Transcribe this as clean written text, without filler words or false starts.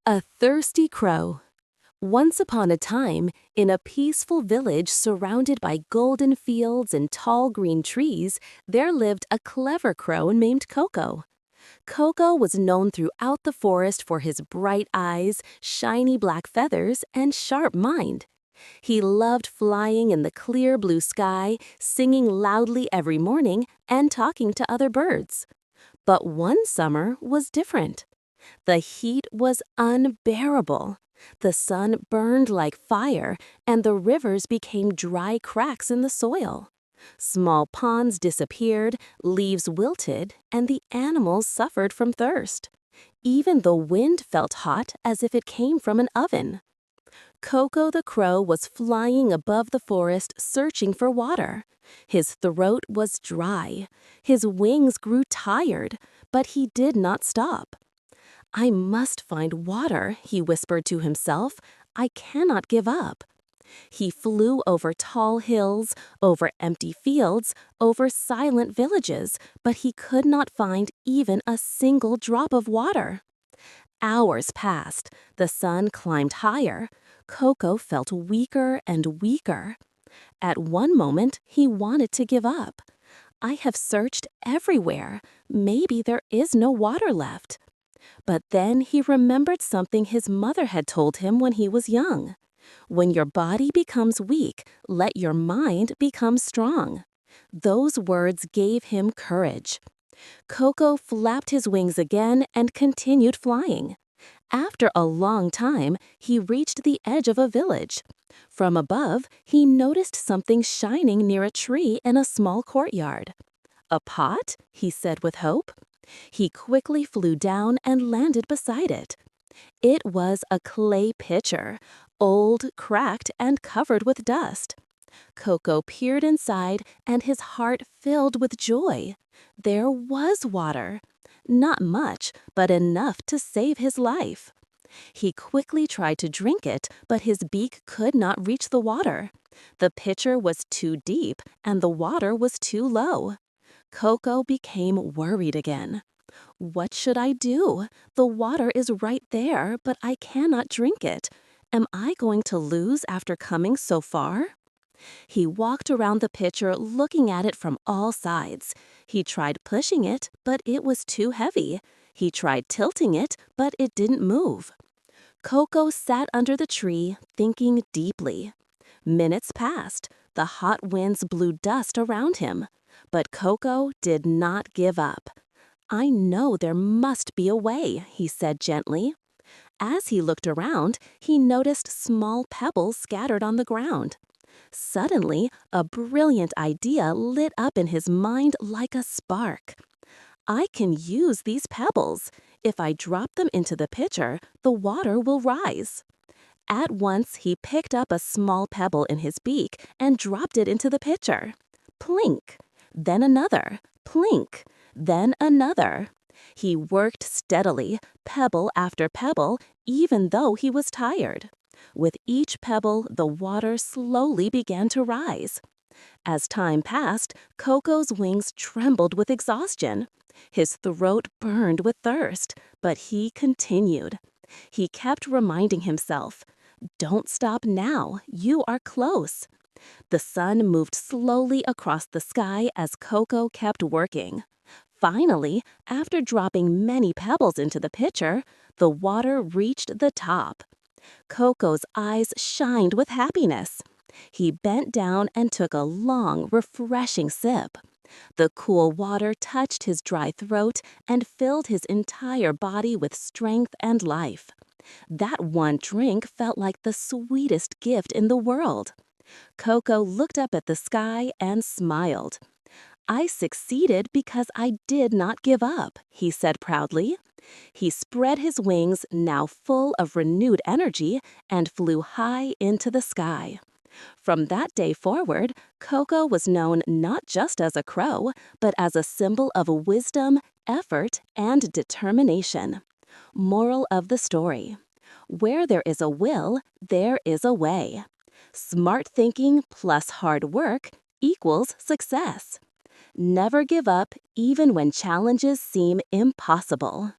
A thirsty crow. Once upon a time, in a peaceful village surrounded by golden fields and tall green trees, there lived a clever crow named Coco. Coco was known throughout the forest for his bright eyes, shiny black feathers, and sharp mind. He loved flying in the clear blue sky, singing loudly every morning, and talking to other birds. But one summer was different. The heat was unbearable. The sun burned like fire, and the rivers became dry cracks in the soil. Small ponds disappeared, leaves wilted, and the animals suffered from thirst. Even the wind felt hot as if it came from an oven. Coco the crow was flying above the forest searching for water. His throat was dry. His wings grew tired, but he did not stop. "I must find water," he whispered to himself. "I cannot give up." He flew over tall hills, over empty fields, over silent villages, but he could not find even a single drop of water. Hours passed. The sun climbed higher. Coco felt weaker and weaker. At one moment, he wanted to give up. "I have searched everywhere. Maybe there is no water left." But then he remembered something his mother had told him when he was young. "When your body becomes weak, let your mind become strong." Those words gave him courage. Coco flapped his wings again and continued flying. After a long time, he reached the edge of a village. From above, he noticed something shining near a tree in a small courtyard. "A pot?" he said with hope. He quickly flew down and landed beside it. It was a clay pitcher, old, cracked, and covered with dust. Coco peered inside, and his heart filled with joy. There was water. Not much, but enough to save his life. He quickly tried to drink it, but his beak could not reach the water. The pitcher was too deep, and the water was too low. Coco became worried again. "What should I do? The water is right there, but I cannot drink it. Am I going to lose after coming so far?" He walked around the pitcher looking at it from all sides. He tried pushing it, but it was too heavy. He tried tilting it, but it didn't move. Coco sat under the tree, thinking deeply. Minutes passed. The hot winds blew dust around him. But Coco did not give up. "I know there must be a way," he said gently. As he looked around, he noticed small pebbles scattered on the ground. Suddenly, a brilliant idea lit up in his mind like a spark. "I can use these pebbles. If I drop them into the pitcher, the water will rise." At once, he picked up a small pebble in his beak and dropped it into the pitcher. Plink! Then another. Plink! Then another. He worked steadily, pebble after pebble, even though he was tired. With each pebble, the water slowly began to rise. As time passed, Coco's wings trembled with exhaustion. His throat burned with thirst, but he continued. He kept reminding himself, "Don't stop now, you are close." The sun moved slowly across the sky as Coco kept working. Finally, after dropping many pebbles into the pitcher, the water reached the top. Coco's eyes shined with happiness. He bent down and took a long, refreshing sip. The cool water touched his dry throat and filled his entire body with strength and life. That one drink felt like the sweetest gift in the world. Coco looked up at the sky and smiled. "I succeeded because I did not give up," he said proudly. He spread his wings, now full of renewed energy, and flew high into the sky. From that day forward, Coco was known not just as a crow, but as a symbol of wisdom, effort, and determination. Moral of the story: where there is a will, there is a way. Smart thinking plus hard work equals success. Never give up, even when challenges seem impossible.